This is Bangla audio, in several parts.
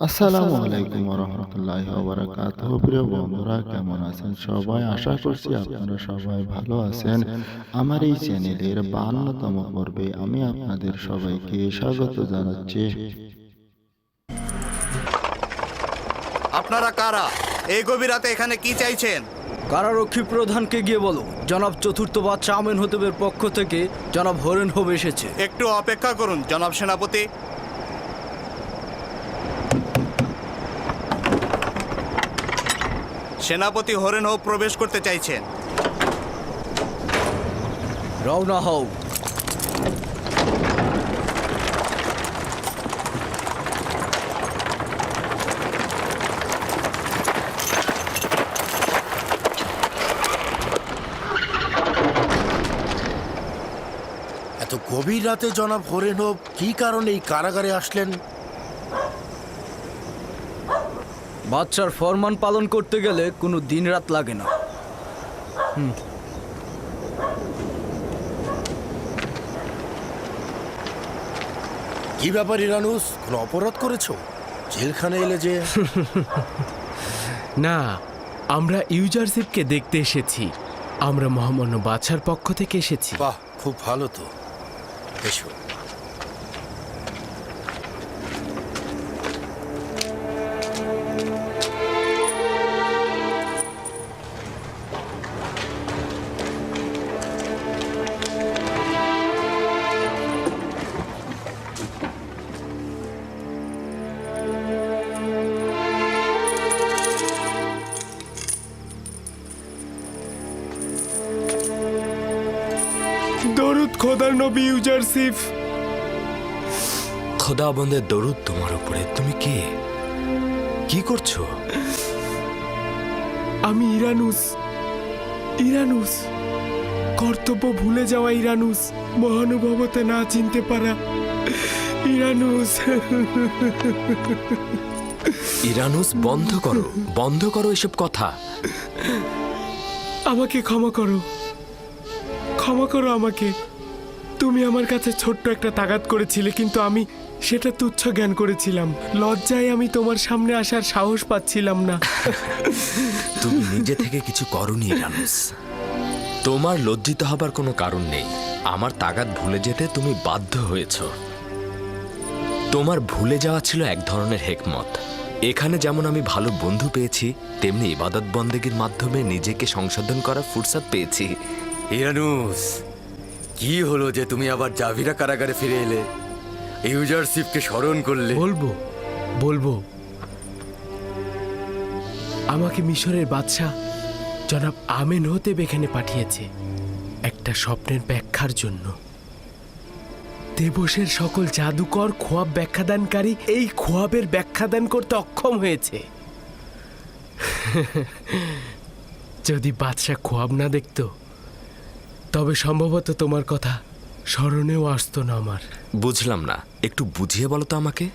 আসসালামু আলাইকুম রহমতুল্লাহ ওবরাকাতুহু। প্রিয় বন্ধুরা, কেমন আছেন সবাই? আশা করছি আপনারা সবাই ভালো আছেন। আমার এই চ্যানেলের 52তম পর্বে আমি আপনাদের সবাইকে স্বাগত জানাচ্ছি। আপনারা কারা? এই গভীর রাতে এখানে কি চাইছেন? কারারক্ষী প্রধানকে গিয়ে বলো জনাব চতুর্থ বাদশাহ আমেন হতেবের পক্ষ থেকে জনাব হরেন হোব এসেছে। একটু অপেক্ষা করুন জনাব সেনাপতি। সেনাপতি হরেন হোব প্রবেশ করতে চাইছেন। রওনা হও। এত গভীর রাতে জনাব হরেন হোব কি কারণে এই কারাগারে আসলেন? বাদশার ফরমান পালন করতে গেলে কোনো দিন রাত লাগে না। কি ব্যাপার ইরানুস, কোনো অপরাধ করেছো? জেলখানে এলে যে? না, আমরা ইউজারশিপকে দেখতে এসেছি। আমরা মহামান্য বাদশার পক্ষ থেকে এসেছি। বাহ, খুব ভালো তো। এসো। দরুদ খোদার নবী ইউজারশিপ। খোদাবন্দের দরুদ তোমার উপরে। তুমি কে? কি করছো? আমি ইরানুস। ইরানুস, কর্তব্য ভুলে যাওয়া ইরানুস, মহানুভবতে না চিনতে পারা ইরানুস। ইরানুস, বন্ধ করো, বন্ধ করো এসব কথা। আমাকে ক্ষমা করো, ক্ষমা করো আমাকে। তুমি আমার কাছে ছোট্ট একটা তাগাদ করেছিলে, কিন্তু আমি সেটা তুচ্ছ জ্ঞান করেছিলাম। লজ্জায় আমি তোমার সামনে আসার সাহস পাচ্ছিলাম না। তুমি নিজে থেকে কিছু করনি ইরানুস। তোমার লজ্জিত হবার কোনো কারণ নেই। আমার তাগাদ ভুলে যেতে তুমি বাধ্য হয়েছ। তোমার ভুলে যাওয়া ছিল এক ধরনের হেকমত। এখানে যেমন আমি ভালো বন্ধু পেয়েছি, তেমনি ইবাদত বন্দেগীর মাধ্যমে নিজেকে সংশোধন করার ফুরসত পেয়েছি। ইরানুস, কি হলো যে তুমি আবার জাভিরা কারাগারে ফিরে এলে? ইউজারশিপকে স্মরণ করলে? বলবো বলবো আমাকে মিশরের বাদশাহ জনাব আমেন হতেব এখানে পাঠিয়েছে একটা স্বপ্নের ব্যাখ্যার জন্য। দেবসের সকল জাদুকর খোয়াব ব্যাখ্যাদানকারী এই খোয়াবের ব্যাখ্যাদান করতে অক্ষম হয়েছে। যদি বাদশাহ খোয়াব না দেখতো, তবে সম্ভবত তোমার কথা স্মরণেও আসতো না আমার। বুঝলাম না, একটু বুঝিয়ে বলো তো আমাকে।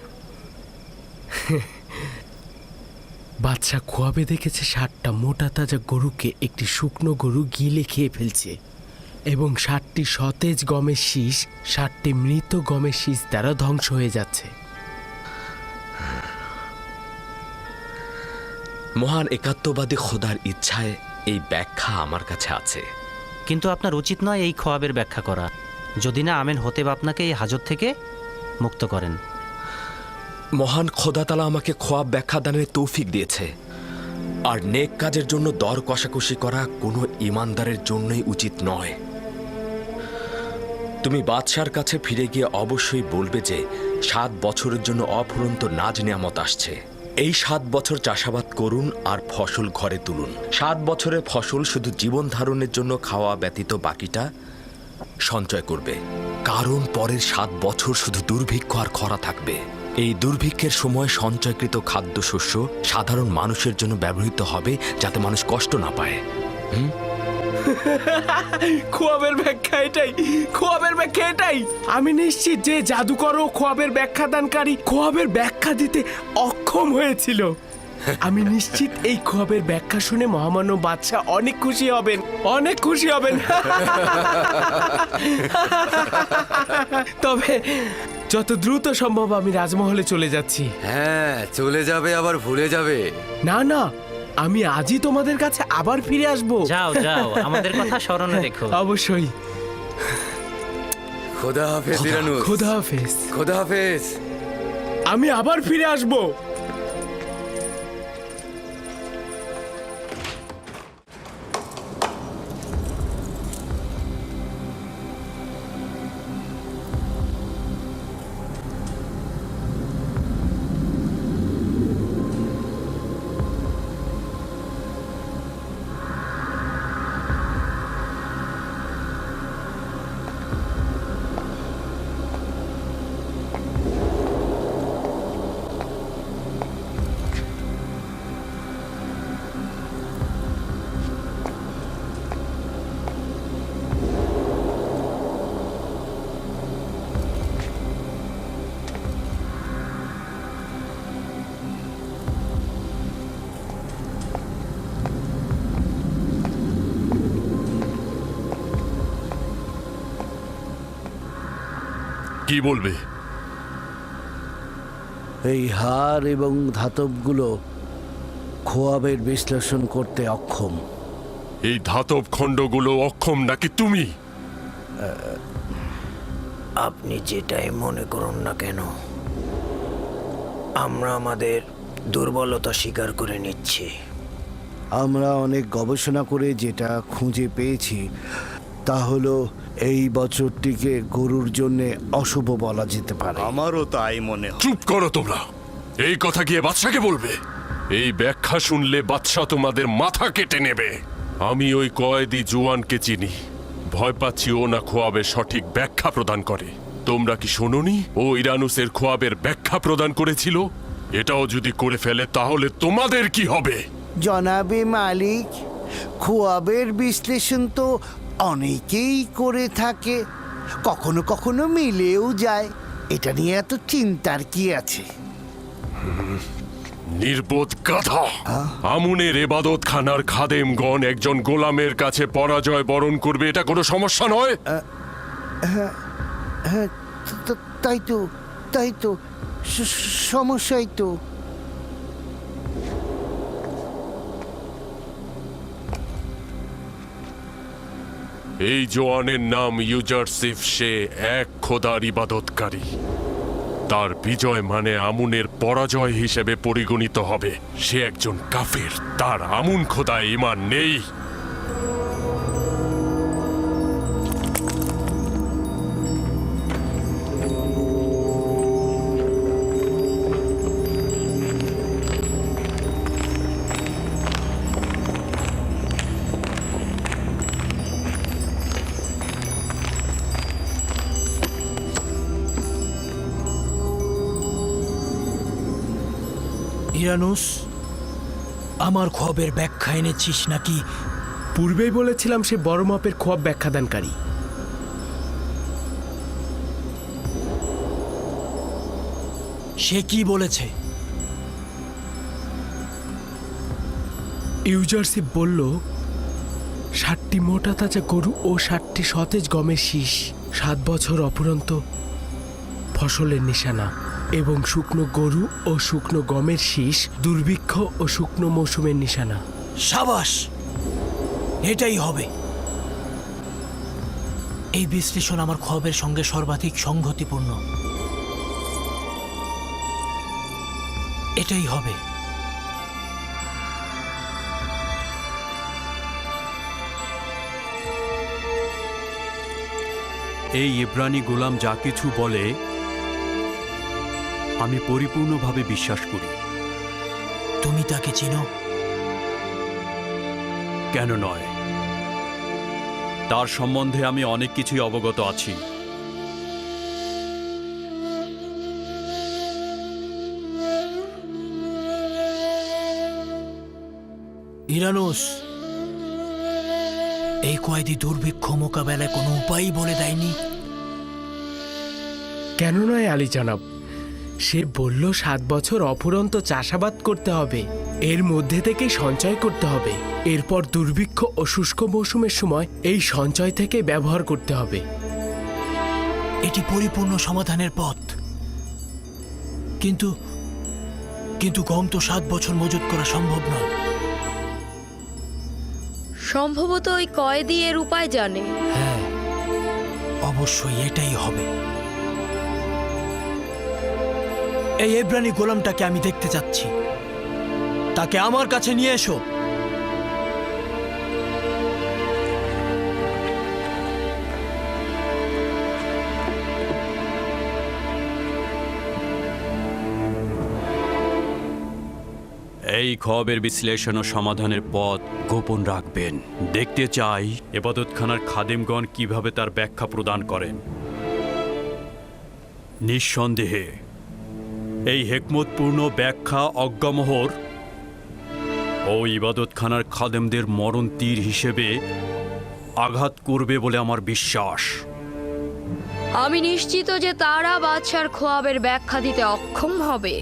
বাদশাহ খোয়াবে দেখেছে 60টা মোটা তাজা গরুকে একটি শুকনো গরু গিলে খেয়ে ফেলছে, এবং 60টি সতেজ গমের শীষ 60টি মৃত গমের শীষ দ্বারা ধ্বংস হয়ে যাচ্ছে। মহান একাত্মবাদী খোদার ইচ্ছায় এই ব্যাখ্যা আমার কাছে আছে। কিন্তু আপনার উচিত নয় এই খোয়াবের ব্যাখ্যা করা, যদি না আমেন হতেব আপনাকে এই হাজত থেকে মুক্ত করেন। মহান খোদাতালা আমাকে খোয়াব ব্যাখ্যা দানের তৌফিক দিয়েছে, আর নেক কাজের জন্য দর কষাকষি করা কোনো ইমানদারের জন্যই উচিত নয়। তুমি বাদশার কাছে ফিরে গিয়ে অবশ্যই বলবে যে 7 বছরের জন্য অফুরন্ত নাজ নিয়ামত আসছে। এই 7 বছর চাষাবাদ করুন আর ফসল ঘরে তুলুন। 7 বছরের ফসল শুধু জীবন ধারণের জন্য খাওয়া ব্যতীত বাকিটা সঞ্চয় করবে, কারণ পরের 7 বছর শুধু দুর্ভিক্ষ আর খরা থাকবে। এই দুর্ভিক্ষের সময় সঞ্চয়কৃত খাদ্যশস্য সাধারণ মানুষের জন্য ব্যবহৃত হবে, যাতে মানুষ কষ্ট না পায়। খোয়াবের ব্যাখ্যা এটাই, খোয়াবের ব্যাখ্যা এটাই। আমি নিশ্চিত যে জাদুকর ও খোয়াবের ব্যাখ্যাদানকারী খোয়াবের ব্যাখ্যা দিতে অক্ষম হয়েছিল। আমি নিশ্চিত এই খোয়াবের ব্যাখ্যা শুনে মহামান্য বাদশাহ অনেক খুশি হবেন, অনেক খুশি হবেন। তবে যত দ্রুত সম্ভব আমি রাজমহলে চলে যাচ্ছি। হ্যাঁ, চলে যাবে আবার ভুলে যাবে। না না, আমি আজই তোমাদের কাছে আবার ফিরে আসব। যাও যাও, আমাদের কথা স্মরণে রেখো। অবশ্যই। খোদা হাফেজ ইরানুস। খোদা হাফেজ। খোদা হাফেজ। আমি আবার ফিরে আসব। কি বলবে? এই হার এবং ধাতবগুলো খোয়াবের বিশ্লেষণ করতে অক্ষম। এই ধাতব খণ্ডগুলো অক্ষম নাকি তুমি? আপনি যেটাই মনে করুন না কেন, আমরা আমাদের দুর্বলতা স্বীকার করে নিচ্ছি। আমরা অনেক গবেষণা করে যেটা খুঁজে পেয়েছি তা হলো এই বছরটিকে গরুর জন্য অশুভ বলা যেতে পারে। আমারও তাই মনে হয়। চুপ করো তোমরা। এই কথা গিয়ে বাদশাকে বলবে। এই ব্যাখ্যা শুনলে বাদশা তোমাদের মাথা কেটে নেবে। আমি ওই কয়েদি জোয়ানকে চিনি। ভয় পাচ্ছি ও না খোয়াবের সঠিক ব্যাখ্যা প্রদান করে। তোমরা কি শোনোনি ও ইরানুসের খোয়াবের ব্যাখ্যা প্রদান করেছিল? এটাও যদি করে ফেলে তাহলে তোমাদের কি হবে? জনাবে মালিক, খোয়াবের বিশ্লেষণ তো অনেকেই করে থাকে, কখনো কখনো মিলেও যায়। এটা নিয়ে এত চিন্তার কি আছে? নির্বোধ গাধা! আমুনের এবাদত খানার খাদেমগণ একজন গোলামের কাছে পরাজয় বরণ করবে, এটা কোনো সমস্যা নয়। হ্যাঁ, তাই তো সমস্যাই তো। এই জোয়ানের নাম ইউজারসিফ। সে এক খোদার ইবাদতকারী। তার বিজয় মানে আমুনের পরাজয় হিসেবে পরিগণিত হবে। সে একজন কাফির। তার আমুন খোদায় ঈমান নেই। ইরানুস, আমার খবরের ব্যাখ্যা এনেছিস নাকি? পূর্বেই বলেছিলাম সে বড় মাপের খোয়াব ব্যাখ্যাদানকারী। সে কি বলেছে? ইউজারশিপ বলল 60টি মোটা তাজা গরু ও 60টি সতেজ গমের শীষ 7 বছর অপুরন্ত ফসলের নিশানা, এবং শুকনো গরু ও শুকনো গমের শীষ দুর্ভিক্ষ ও শুকনো মৌসুমের নিশানা। সাবাস, এটাই হবে। এই বিশ্লেষণ আমার খবরের সঙ্গে সর্বাধিক সংগতিপূর্ণ। এটাই হবে। এই ইব্রানি গোলাম যা কিছু বলে আমি পরিপূর্ণভাবে বিশ্বাস করি। তুমি তাকে চিনো? কেন নয়, তার সম্বন্ধে আমি অনেক কিছুই অবগত আছি। ইরানুস, এই কয়েদি দুর্ভিক্ষ মোকাবেলায় কোনো উপায়ই বলে দেয়নি? কেন নয় আলী জনাব, সে বলল 7 বছর অফুরন্ত চাষাবাদ করতে হবে, এর মধ্যে থেকে সঞ্চয় করতে হবে, এরপর দুর্ভিক্ষ ও শুষ্ক মৌসুমের সময় এই সঞ্চয় থেকে ব্যবহার করতে হবে। এটি পরিপূর্ণ সমাধানের পথ। কিন্তু কিন্তু গম তো 7 বছর মজুত করা সম্ভব নয়। সম্ভবত ওই কয়েদি এর উপায় জানে। হ্যাঁ, অবশ্যই এটাই হবে। এই এব্রানি গোলামটাকে আমি দেখতে চাচ্ছি, তাকে আমার কাছে নিয়ে এসো। এই খোয়াবের বিশ্লেষণ ও সমাধানের পথ গোপন রাখবেন। দেখতে চাই এবাদতখানার খাদেমগণ কিভাবে তার ব্যাখ্যা প্রদান করেন। নিঃসন্দেহে এই হেকমতপূর্ণ ব্যাখ্যা অজ্ঞামোহর ও ইবাদতখানার খাদেমদের মরণ তীর হিসেবে আঘাত করবে বলে আমার বিশ্বাস। আমি নিশ্চিত যে তারা বাদশার খোয়াবের ব্যাখ্যা দিতে অক্ষম হবে।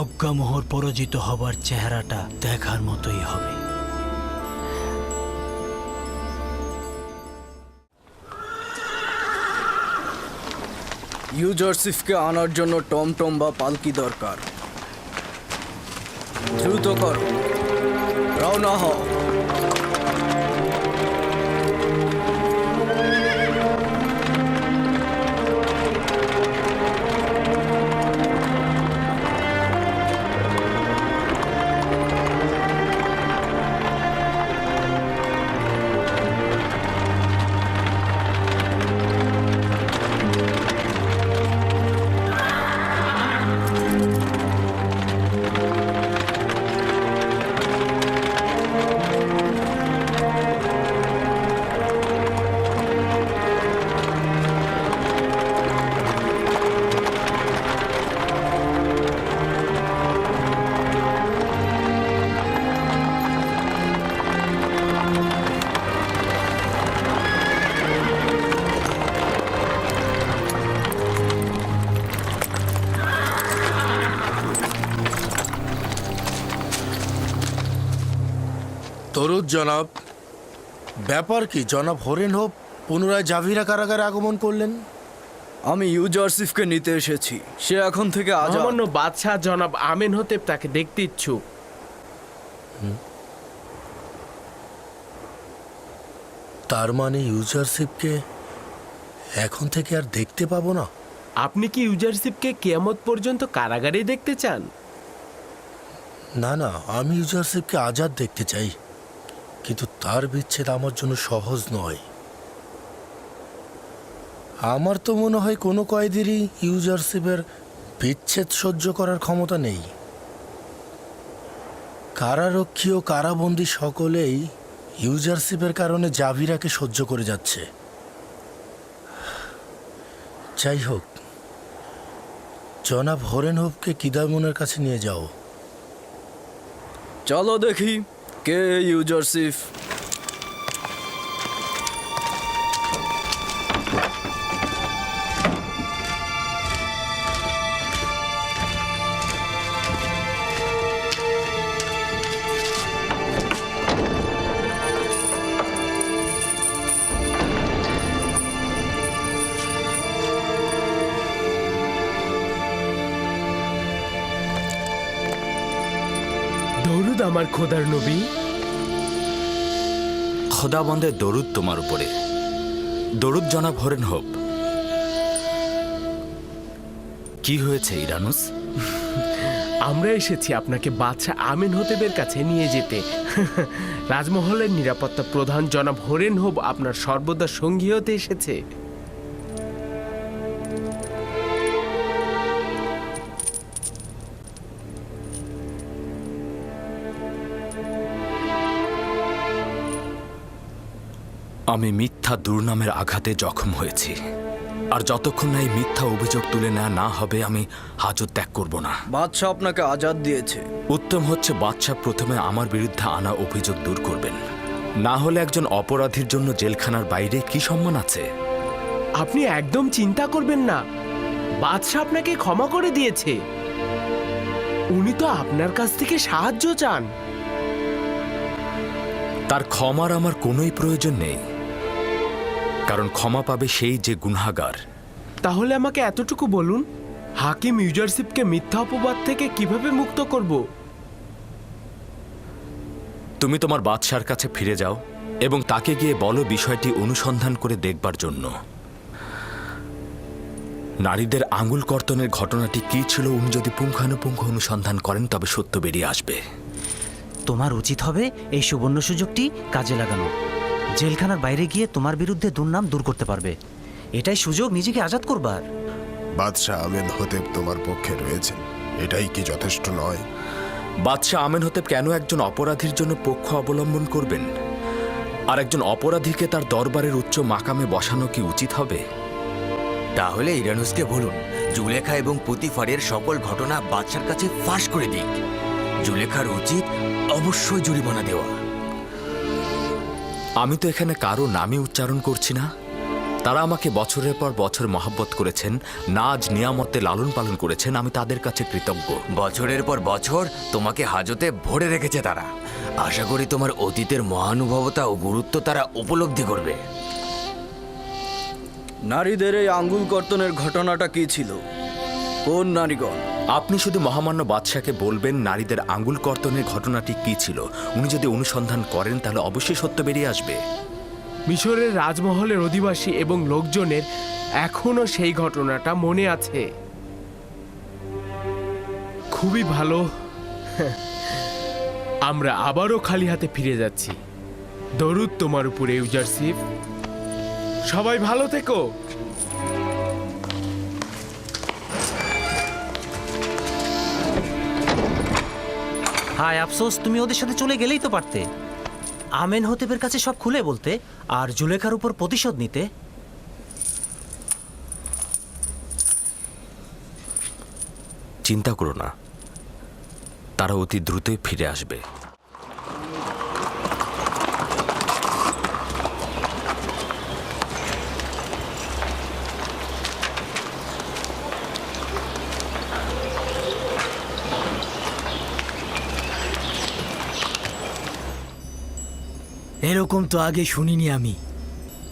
অজ্ঞামোহর পরাজিত হবার চেহারাটা দেখার মতোই হবে। ইউজারসিফকে আনার জন্য টমটম বা পালকি দরকার। দ্রুত করো, রওনা হও। তরুদ জনাব, ব্যাপার কি জনাব হরেন হোপ পুনরায় জাভিরা কারাগারে আগমন করলেন? আমি ইউজারসিফকে নিতে এসেছি। সে এখন থেকে সামান্য বাদশাহ জনাব আমেনহোতেপ তাকে দেখতে ইচ্ছুক। তার মানে ইউজারশিপকে এখন থেকে আর দেখতে পাবো না? আপনি কি ইউজারশিপকে কিয়ামত পর্যন্ত কারাগারেই দেখতে চান? না না, আমি ইউজারশিপকে আজাদ দেখতে চাই, কিন্তু তার বিচ্ছেদ আমার জন্য সহজ নয়। আমার তো মনে হয় কোনো কয়েদিরই ইউজারশিপের বিচ্ছেদ সহ্য করার ক্ষমতা নেই। কারারক্ষী ও কারাবন্দী সকলেই ইউজারশিপের কারণে জাভিরাকে সহ্য করে যাচ্ছে। যাই হোক, জনাব হরেনহোপকে কিদামুনের কাছে নিয়ে যাও। চলো দেখি কে ইউজারসিফ। দরুদ আমার খোদার নবী। খোদাবন্দের দরুদ তোমার উপরে। দরুদ জনাব হরেন হোপ। কি হয়েছে ইরানুস? আমরা এসেছি আপনাকে বাদশাহ আমেনহোতেপের কাছে নিয়ে যেতে। রাজমহলের নিরাপত্তা প্রধান জনাব হরেন হোপ আপনার সর্বদা সঙ্গী হতে এসেছে। আমি মিথ্যা দুর্নামের আঘাতে জখম হয়েছি, আর যতক্ষণ না এই মিথ্যা অভিযোগ তুলে নেওয়া না হবে আমি হাজত ত্যাগ করব না। বাদশাহ আপনাকে আজাদ দিয়েছে। উত্তম হচ্ছে বাদশাহ প্রথমে আমার বিরুদ্ধে আনা অভিযোগ দূর করবেন, না হলে একজন অপরাধীর জন্য জেলখানার বাইরে কি সম্মান আছে? আপনি একদম চিন্তা করবেন না, বাদশাহ আপনাকে ক্ষমা করে দিয়েছে। উনি তো আপনার কাছ থেকে সাহায্য চান। তার ক্ষমার আমার কোনোই প্রয়োজন নেই, কারণ ক্ষমা পাবে সেই যে গুনাহগার, তাহলে আমাকে এতটুকু বলুন, হাকিম ইউজারশিপকে মিথ্যা অপবাদ থেকে কিভাবে মুক্ত করব? তুমি তোমার বাদশার কাছে ফিরে যাও এবং তাকে গিয়ে বলো বিষয়টি অনুসন্ধান করে দেখবার জন্য। নারীদের আঙুল কর্তনের ঘটনাটি কি ছিল উনি যদি পুঙ্খানুপুঙ্খ অনুসন্ধান করেন তবে সত্য বেরিয়ে আসবে। তোমার উচিত হবে এই সুবর্ণ সুযোগটি কাজে লাগানো। জেলখানার বাইরে গিয়ে তোমার বিরুদ্ধে দুর্নাম দূর করতে পারবে। এটাই সুযোগ নিজেকে আজাদ করবার। বাদশাহ আমেনহোতেব তোমার পক্ষে রয়েছেন, এটাই কি যথেষ্ট নয়? বাদশাহ আমেনহোতেব কেন একজন অপরাধীর জন্য পক্ষ অবলম্বন করবেন? আর একজন অপরাধীকে তার দরবারের উচ্চ মাকামে বসানো কি উচিত হবে? তাহলে ইরানুসকে বলুন জুলেখা এবং পুতিফারের সকল ঘটনা বাদশার কাছে ফাঁস করে দিক। জুলেখার উচিত অবশ্যই জরিমানা দেওয়া। আমি তো এখানে কারো নামই উচ্চারণ করছি না। তারা আমাকে বছরের পর বছর মহব্বত করেছেন, নাজ নিয়ামতে লালন পালন করেছেন। আমি তাদের কাছে কৃতজ্ঞ। বছরের পর বছর তোমাকে হাজতে ভরে রেখেছে তারা। আশা করি তোমার অতীতের মহানুভবতা ও গুরুত্ব তারা উপলব্ধি করবে। নারীদের এই আঙ্গুল কর্তনের ঘটনাটা কি ছিল? কোন নারীগণ? আপনি শুধু মহামান্য বাদশাকে বলবেন নারীদের আঙ্গুল কর্তনের ঘটনাটি কি ছিল। উনি যদি অনুসন্ধান করেন তাহলে অবশ্যই সত্য বেরিয়ে আসবে। মিশরের রাজমহলের অধিবাসী এবং লোকজনের এখনো সেই ঘটনাটা মনে আছে। খুবই ভালো। আমরা আবারও খালি হাতে ফিরে যাচ্ছি। দরুদ তোমার উপরে ইউজারশিপ। সবাই ভালো থেকো। হায় আফসোস, তুমি ওদের সাথে চলে গেলেই তো পারতে। আমেনহোতেবের কাছে সব খুলে বলতে আর জুলেখার উপর প্রতিশোধ নিতে। চিন্তা করো না, তারা অতি দ্রুতই ফিরে আসবে। এরকম তো আগে শুনিনি আমি।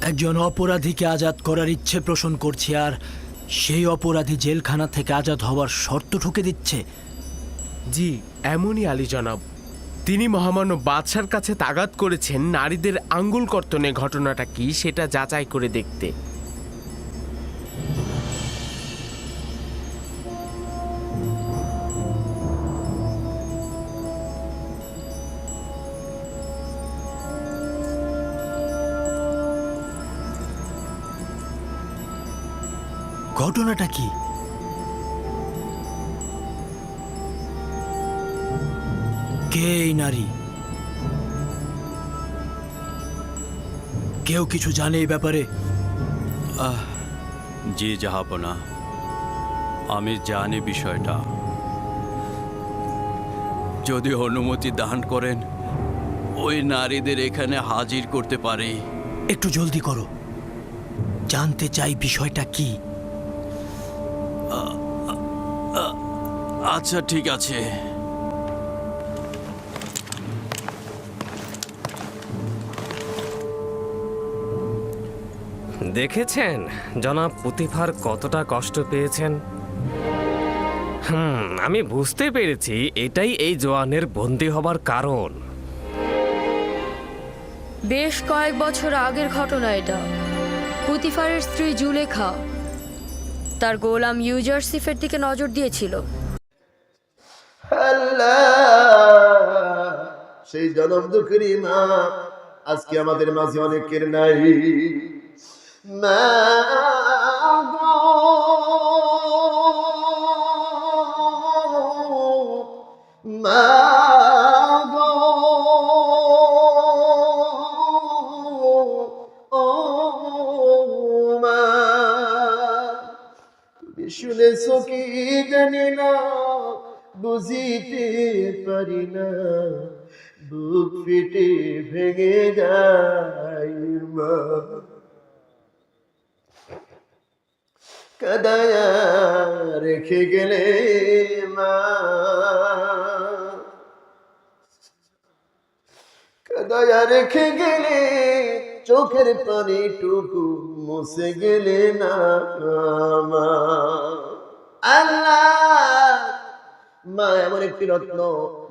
একজন অপরাধীকে আজাদ করার ইচ্ছে পোষণ করছে আর সেই অপরাধী জেলখানা থেকে আজাদ হওয়ার শর্ত ঠুকে দিচ্ছে। জি, এমনই আলী জনাব। তিনি মহামান্য বাদশার কাছে তাগাদ করেছেন নারীদের আঙ্গুল কর্তনের ঘটনাটা কি সেটা যাচাই করে দেখতে। ঘটনাটা কি? কে এই নারী? কেউ কিছু জানে এই ব্যাপারে? জি জাহাপনা, আমি জানি বিষয়টা। যদি অনুমতি দান করেন ওই নারীদের এখানে হাজির করতে পারি। একটু জলদি করো, জানতে চাই বিষয়টা কি। আচ্ছা ঠিক আছে। দেখেছেন জনাব পুতিফার কতটা কষ্ট পেয়েছেন? আমি বুঝতে পেরেছি এটাই এই জোয়ানের বন্দী হবার কারণ। বেশ কয়েক বছর আগের ঘটনা এটা। পুতিফারের স্ত্রী জুলেখা তার গোলাম ইউজারশিফের দিকে নজর দিয়েছিল। সেই জনম দুঃখেরই মা আজকে আমাদের মাঝে অনেকের নাই। মা গো, মা গো, ও মা, তুমি শুনেছো কি জানি না, বুঝিতে পারি না, বুক ফেটে ভেঙে যায় মা। কাদায়া রেখে গেলে মা, কাদায়া রেখে গেলে চোখের পানিটুকু মুছে গেলে না আল্লাহ। মা এমন একটি রত্ন,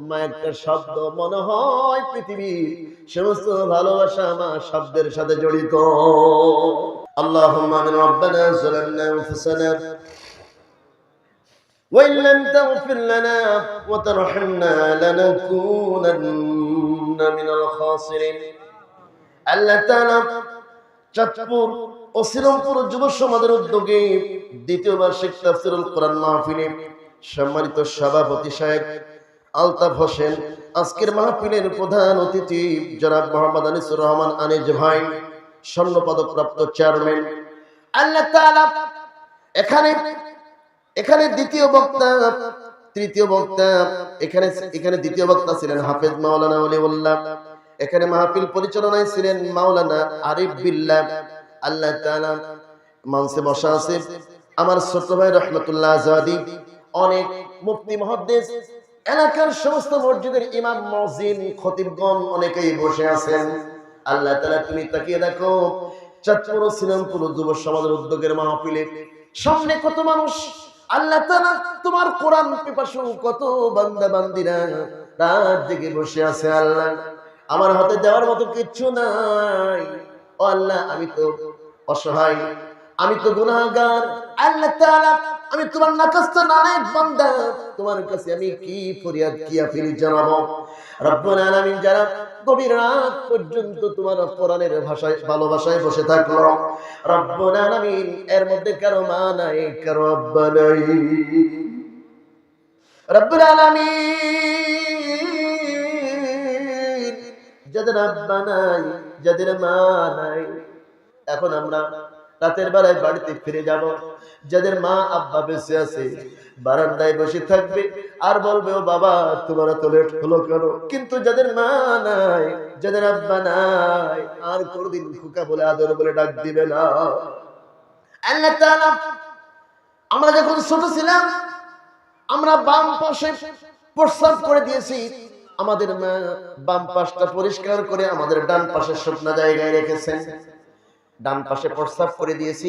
মা একটা শব্দ, মনে হয় পৃথিবীর সমস্ত ভালোবাসা মা শব্দের সাথে জড়িত। আল্লাহুম্মা আমিন। রব্বানা যালামনা আনফুসানা ওয়া ইন লাম তাগফির লানা ওয়া তারহামনা লানাকুনান্না মিনাল খাসিরিন। আল্লাহ তাআলা চাঁদপুর ও শ্রীরামপুর যুব সমাজের উদ্যোগে দ্বিতীয় বার্ষিক তাফসীরুল কোরআন মাহফিলে সম্মানিত সভাপতি সাহেব আলতাফ হোসেন, আজকের মাহফিলের প্রধান অতিথি জনাব মোহাম্মদ আনিসুর রহমান আনিজ ভাই, স্বর্ণপদক প্রাপ্ত চেয়ারম্যান। আল্লাহ তাআলা এখানে দ্বিতীয় বক্তা, তৃতীয় বক্তা, এখানে দ্বিতীয় বক্তা ছিলেন হাফেজ মাওলানা ওলিউল্লাহ, এখানে মাহফিল পরিচালনায় ছিলেন মাওলানা আরিফ বিল্লাহ। আল্লাহ তাআলা মঞ্চে বসা আছে আমার ছোট ভাই রহমতুল্লাহ আজাদি, অনেক মুফতি মুহাদ্দিস, এলাকার সমস্ত মসজিদের ইমাম মুয়াজ্জিন খতিবগণ অনেকেই বসে আছেন। আল্লাহ তাআলা তুমি তাকিয়ে দেখো, চাঁদপুর ও শ্রীরামপুর যুব সমাজের উদ্যোগের মাহফিলে সামনে কত মানুষ। আল্লাহ তাআলা তোমার কোরআন পিপাসু কত বান্দা বান্দিরা রাত জেগে বসে আছে। আল্লাহ আমার হাতে দেওয়ার মতো কিচ্ছু নাই। ও আল্লাহ, আমি তো অসহায়, আমি তো গুনাহগার। আল্লাহ তাআলা আমি তোমার নাকাস্ত নায়েব বান্দা, তোমার কাছে আমি কি ফরিয়াদ কি আপিল জানাবো। রব্বুল আলামিন যারা গভীর রাত পর্যন্ত তোমার কোরআনের ভাষায় ভালোবাসায় বসে থাকলো, রব্বুল আলামিন এর মধ্যে কারো মা নাই, কারো আব্বা নাই। রব্বুল আলামিন যাদের আব্বা নাই, যাদের মা নাই, এখন আমরা রাতের বেলায় বাড়িতে ফিরে যাব, যাদের মা আব্বা বেঁচে আছে বারান্দায় বসে থাকবে আর বলবে ও বাবা তোমার তো লেট হলো কেন। কিন্তু যাদের মা নাই, যাদের আব্বা নাই, আর কোনদিন খোকা বলে আদর বলে ডাক দিবে না। আল্লাহ তাআলা আমরা যখন ছোট ছিলাম আমরা বাম পাশে প্রস্রাব করে দিয়েছি, আমাদের মা বাম পাশটা পরিষ্কার করে আমাদের ডান পাশের শুকনা জায়গায় রেখেছেন। ডান পাশে প্রস্রাব করে দিয়েছি,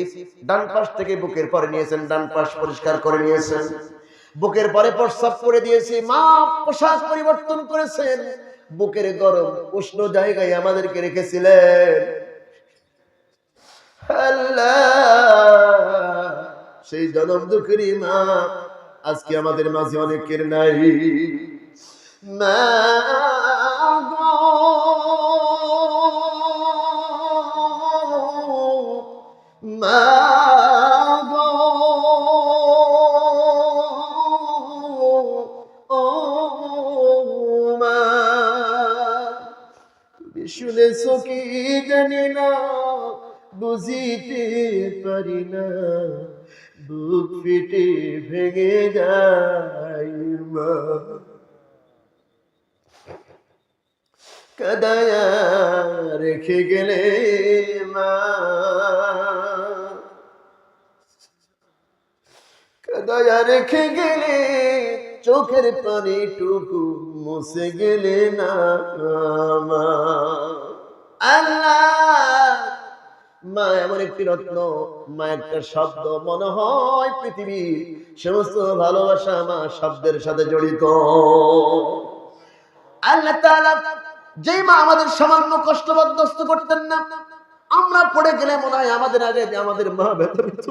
ডান পাশ থেকে বুকের পরে নিয়েছেন, ডান পাশ পরিষ্কার করে নিয়েছেন। বুকের পরে প্রস্রাব করে দিয়েছি, মা পোশাক পরিবর্তন করেছেন, বুকের গরম উষ্ণ জায়গায় আমাদেরকে রেখেছিলেন। আল্লাহ সেই জনম দুঃখেরই মা আজকে আমাদের মাঝে অনেকের নাই। মা গো মা গো ও মা, তুমি শুনেছো কি জানি না, বুঝিতে পারি না, বুক ফেটে ভেঙে যায় মা। কাদায়া রেখে গেলে মা, কাদায়া রেখে গেলে, চোখের পানিটুকু মুছে গেলে না মা। আল্লাহ মা এমন একটি রত্ন, মা একটা শব্দ, মনে হয় পৃথিবীর সমস্ত ভালোবাসা মা শব্দের সাথে জড়িত। আল্লাহ তাআলা যেই মা আমাদের সামান্য কষ্ট বরদাস্ত করতেন না, আমরা পড়ে গেলে মনে হয় আমাদের আগে আমাদের মা ব্যথা পেত।